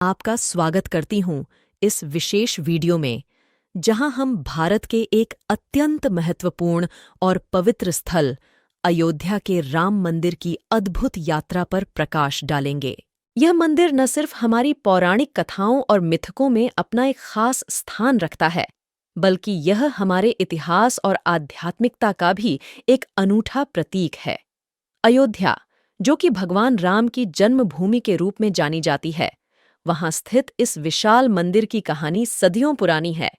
आपका स्वागत करती हूँ इस विशेष वीडियो में, जहां हम भारत के एक अत्यंत महत्वपूर्ण और पवित्र स्थल अयोध्या के राम मंदिर की अद्भुत यात्रा पर प्रकाश डालेंगे। यह मंदिर न सिर्फ हमारी पौराणिक कथाओं और मिथकों में अपना एक खास स्थान रखता है, बल्कि यह हमारे इतिहास और आध्यात्मिकता का भी एक अनूठा प्रतीक है। अयोध्या, जो कि भगवान राम की जन्मभूमि के रूप में जानी जाती है, वहां स्थित इस विशाल मंदिर की कहानी सदियों पुरानी है।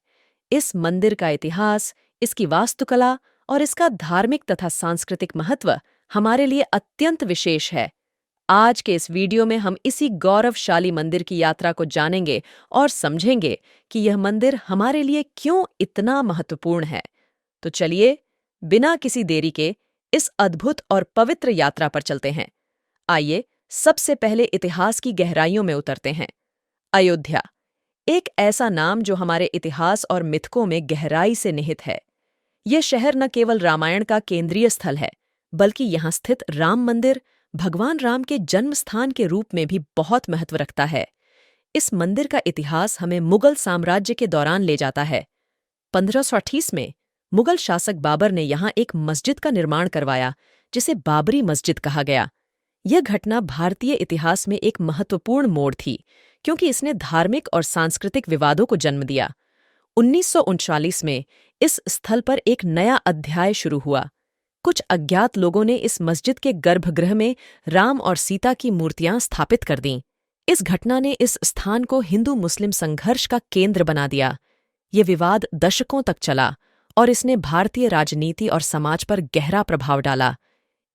इस मंदिर का इतिहास, इसकी वास्तुकला और इसका धार्मिक तथा सांस्कृतिक महत्व हमारे लिए अत्यंत विशेष है। आज के इस वीडियो में हम इसी गौरवशाली मंदिर की यात्रा को जानेंगे और समझेंगे कि यह मंदिर हमारे लिए क्यों इतना महत्वपूर्ण है। तो चलिए, बिना किसी देरी के इस अद्भुत और पवित्र यात्रा पर चलते हैं। आइए, सबसे पहले इतिहास की गहराइयों में उतरते हैं। अयोध्या, एक ऐसा नाम जो हमारे इतिहास और मिथकों में गहराई से निहित है। यह शहर न केवल रामायण का केंद्रीय स्थल है, बल्कि यहाँ स्थित राम मंदिर भगवान राम के जन्म स्थान के रूप में भी बहुत महत्व रखता है। इस मंदिर का इतिहास हमें मुगल साम्राज्य के दौरान ले जाता है। 1528 में मुगल शासक बाबर ने यहाँ एक मस्जिद का निर्माण करवाया, जिसे बाबरी मस्जिद कहा गया। यह घटना भारतीय इतिहास में एक महत्वपूर्ण मोड़ थी, क्योंकि इसने धार्मिक और सांस्कृतिक विवादों को जन्म दिया। 1939 में इस स्थल पर एक नया अध्याय शुरू हुआ। कुछ अज्ञात लोगों ने इस मस्जिद के गर्भगृह में राम और सीता की मूर्तियां स्थापित कर दीं। इस घटना ने इस स्थान को हिंदू मुस्लिम संघर्ष का केंद्र बना दिया। ये विवाद दशकों तक चला और इसने भारतीय राजनीति और समाज पर गहरा प्रभाव डाला।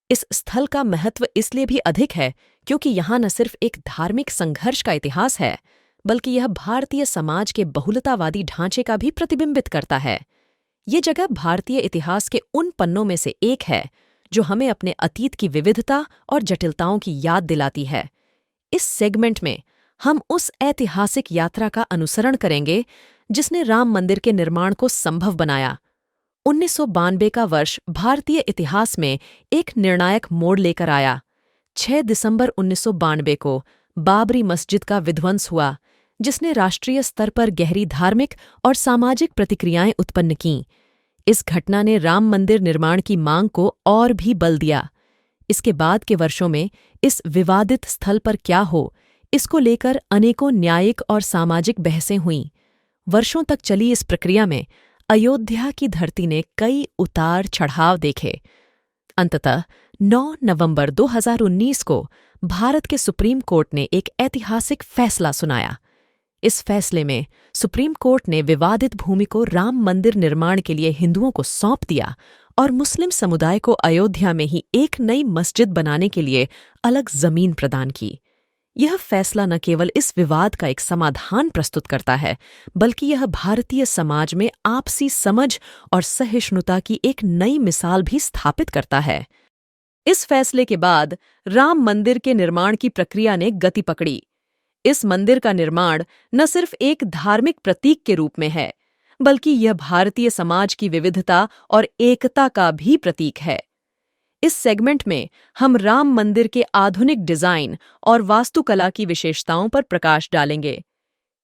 इस स्थल का महत्व इसलिए भी अधिक है क्योंकि यहाँ न सिर्फ एक धार्मिक संघर्ष का इतिहास है, बल्कि यह भारतीय समाज के बहुलतावादी ढांचे का भी प्रतिबिंबित करता है। ये जगह भारतीय इतिहास के उन पन्नों में से एक है जो हमें अपने अतीत की विविधता और जटिलताओं की याद दिलाती है। इस सेगमेंट में हम उस ऐतिहासिक यात्रा का अनुसरण करेंगे जिसने राम मंदिर के निर्माण को संभव बनाया। 1992 का वर्ष भारतीय इतिहास में एक निर्णायक मोड़ लेकर आया। 6 दिसंबर 1992 को बाबरी मस्जिद का विध्वंस हुआ, जिसने राष्ट्रीय स्तर पर गहरी धार्मिक और सामाजिक प्रतिक्रियाएं उत्पन्न कीं। इस घटना ने राम मंदिर निर्माण की मांग को और भी बल दिया। इसके बाद के वर्षों में इस विवादित स्थल पर क्या हो, इसको लेकर अनेकों न्यायिक और सामाजिक बहसें हुईं। वर्षों तक चली इस प्रक्रिया में अयोध्या की धरती ने कई उतार चढ़ाव देखे। अंततः 9 नवंबर 2019 को भारत के सुप्रीम कोर्ट ने एक ऐतिहासिक फैसला सुनाया। इस फैसले में सुप्रीम कोर्ट ने विवादित भूमि को राम मंदिर निर्माण के लिए हिंदुओं को सौंप दिया और मुस्लिम समुदाय को अयोध्या में ही एक नई मस्जिद बनाने के लिए अलग जमीन प्रदान की। यह फैसला न केवल इस विवाद का एक समाधान प्रस्तुत करता है, बल्कि यह भारतीय समाज में आपसी समझ और सहिष्णुता की एक नई मिसाल भी स्थापित करता है। इस फैसले के बाद राम मंदिर के निर्माण की प्रक्रिया ने गति पकड़ी। इस मंदिर का निर्माण न सिर्फ एक धार्मिक प्रतीक के रूप में है, बल्कि यह भारतीय समाज की विविधता और एकता का भी प्रतीक है। इस सेगमेंट में हम राम मंदिर के आधुनिक डिजाइन और वास्तुकला की विशेषताओं पर प्रकाश डालेंगे।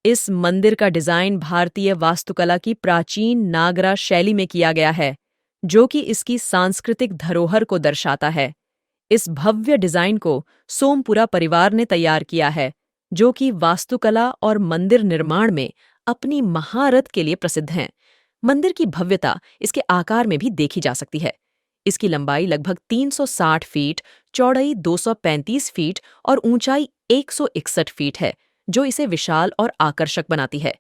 इस मंदिर का डिजाइन भारतीय वास्तुकला की प्राचीन नागरा शैली में किया गया है, जो कि इसकी सांस्कृतिक धरोहर को दर्शाता है। इस भव्य डिजाइन को सोमपुरा परिवार ने तैयार किया है, जो कि वास्तुकला और मंदिर निर्माण में अपनी महारत के लिए प्रसिद्ध हैं। मंदिर की भव्यता इसके आकार में भी देखी जा सकती है। इसकी लंबाई लगभग 360 फीट, चौड़ाई 235 फीट और ऊंचाई 161 फीट है, जो इसे विशाल और आकर्षक बनाती है।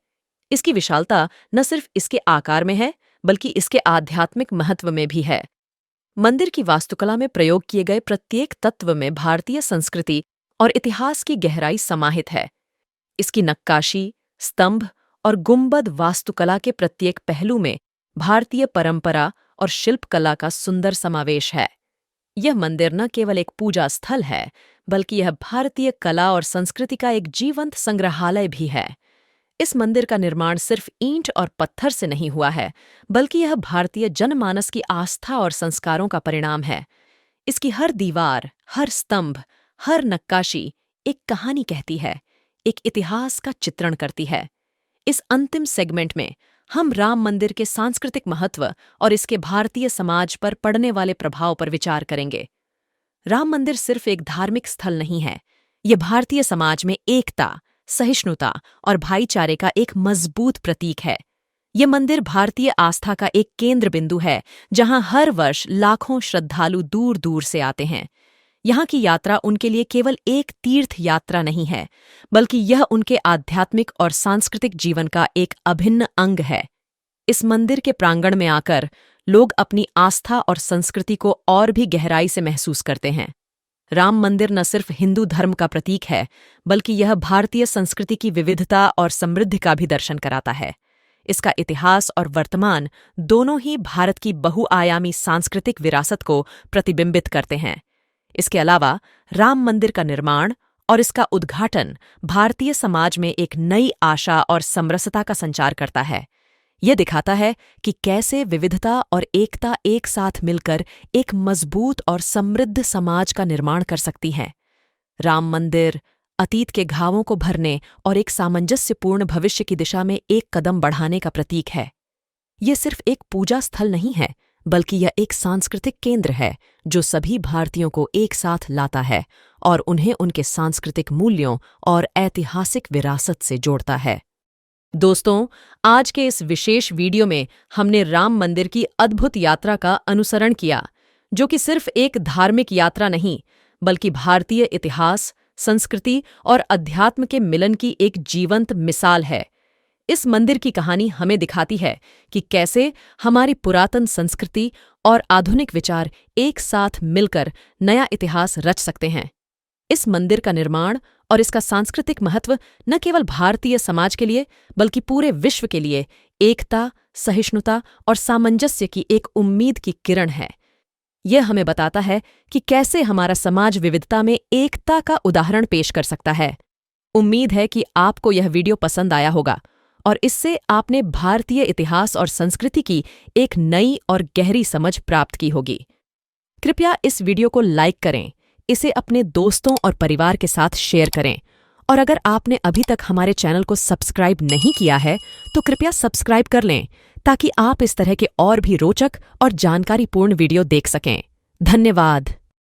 इसकी विशालता न सिर्फ इसके आकार में है, बल्कि इसके आध्यात्मिक महत्व में भी है। मंदिर की वास्तुकला में प्रयोग किए गए प्रत्येक तत्व में भारतीय संस्कृति और इतिहास की गहराई समाहित है। इसकी नक्काशी, स्तंभ और गुंबद वास्तुकला के प्रत्येक पहलू में भारतीय परंपरा और शिल्पकला का सुंदर समावेश है। यह मंदिर न केवल एक पूजा स्थल है, बल्कि यह भारतीय कला और संस्कृति का एक जीवंत संग्रहालय भी है। इस मंदिर का निर्माण सिर्फ ईंट और पत्थर से नहीं हुआ है, बल्कि यह भारतीय जनमानस की आस्था और संस्कारों का परिणाम है। इसकी हर दीवार, हर स्तंभ, हर नक्काशी एक कहानी कहती है, एक इतिहास का चित्रण करती है। इस अंतिम सेगमेंट में हम राम मंदिर के सांस्कृतिक महत्व और इसके भारतीय समाज पर पड़ने वाले प्रभाव पर विचार करेंगे। राम मंदिर सिर्फ एक धार्मिक स्थल नहीं है, यह भारतीय समाज में एकता, सहिष्णुता और भाईचारे का एक मजबूत प्रतीक है। यह मंदिर भारतीय आस्था का एक केंद्र बिंदु है, जहां हर वर्ष लाखों श्रद्धालु दूर दूर से आते हैं। यहाँ की यात्रा उनके लिए केवल एक तीर्थ यात्रा नहीं है, बल्कि यह उनके आध्यात्मिक और सांस्कृतिक जीवन का एक अभिन्न अंग है। इस मंदिर के प्रांगण में आकर लोग अपनी आस्था और संस्कृति को और भी गहराई से महसूस करते हैं। राम मंदिर न सिर्फ हिंदू धर्म का प्रतीक है, बल्कि यह भारतीय संस्कृति की विविधता और समृद्धि का भी दर्शन कराता है। इसका इतिहास और वर्तमान दोनों ही भारत की बहुआयामी सांस्कृतिक विरासत को प्रतिबिंबित करते हैं। इसके अलावा राम मंदिर का निर्माण और इसका उद्घाटन भारतीय समाज में एक नई आशा और समरसता का संचार करता है। यह दिखाता है कि कैसे विविधता और एकता एक साथ मिलकर एक मजबूत और समृद्ध समाज का निर्माण कर सकती हैं। राम मंदिर अतीत के घावों को भरने और एक सामंजस्यपूर्ण भविष्य की दिशा में एक कदम बढ़ाने का प्रतीक है। यह सिर्फ एक पूजा स्थल नहीं है, बल्कि यह एक सांस्कृतिक केंद्र है जो सभी भारतीयों को एक साथ लाता है और उन्हें उनके सांस्कृतिक मूल्यों और ऐतिहासिक विरासत से जोड़ता है। दोस्तों, आज के इस विशेष वीडियो में हमने राम मंदिर की अद्भुत यात्रा का अनुसरण किया, जो कि सिर्फ एक धार्मिक यात्रा नहीं, बल्कि भारतीय इतिहास, संस्कृति और अध्यात्म के मिलन की एक जीवंत मिसाल है। इस मंदिर की कहानी हमें दिखाती है कि कैसे हमारी पुरातन संस्कृति और आधुनिक विचार एक साथ मिलकर नया इतिहास रच सकते हैं। इस मंदिर का निर्माण और इसका सांस्कृतिक महत्व न केवल भारतीय समाज के लिए, बल्कि पूरे विश्व के लिए एकता, सहिष्णुता और सामंजस्य की एक उम्मीद की किरण है। यह हमें बताता है कि कैसे हमारा समाज विविधता में एकता का उदाहरण पेश कर सकता है। उम्मीद है कि आपको यह वीडियो पसंद आया होगा और इससे आपने भारतीय इतिहास और संस्कृति की एक नई और गहरी समझ प्राप्त की होगी। कृपया इस वीडियो को लाइक करें, इसे अपने दोस्तों और परिवार के साथ शेयर करें, और अगर आपने अभी तक हमारे चैनल को सब्सक्राइब नहीं किया है तो कृपया सब्सक्राइब कर लें, ताकि आप इस तरह के और भी रोचक और जानकारीपूर्ण वीडियो देख सकें। धन्यवाद।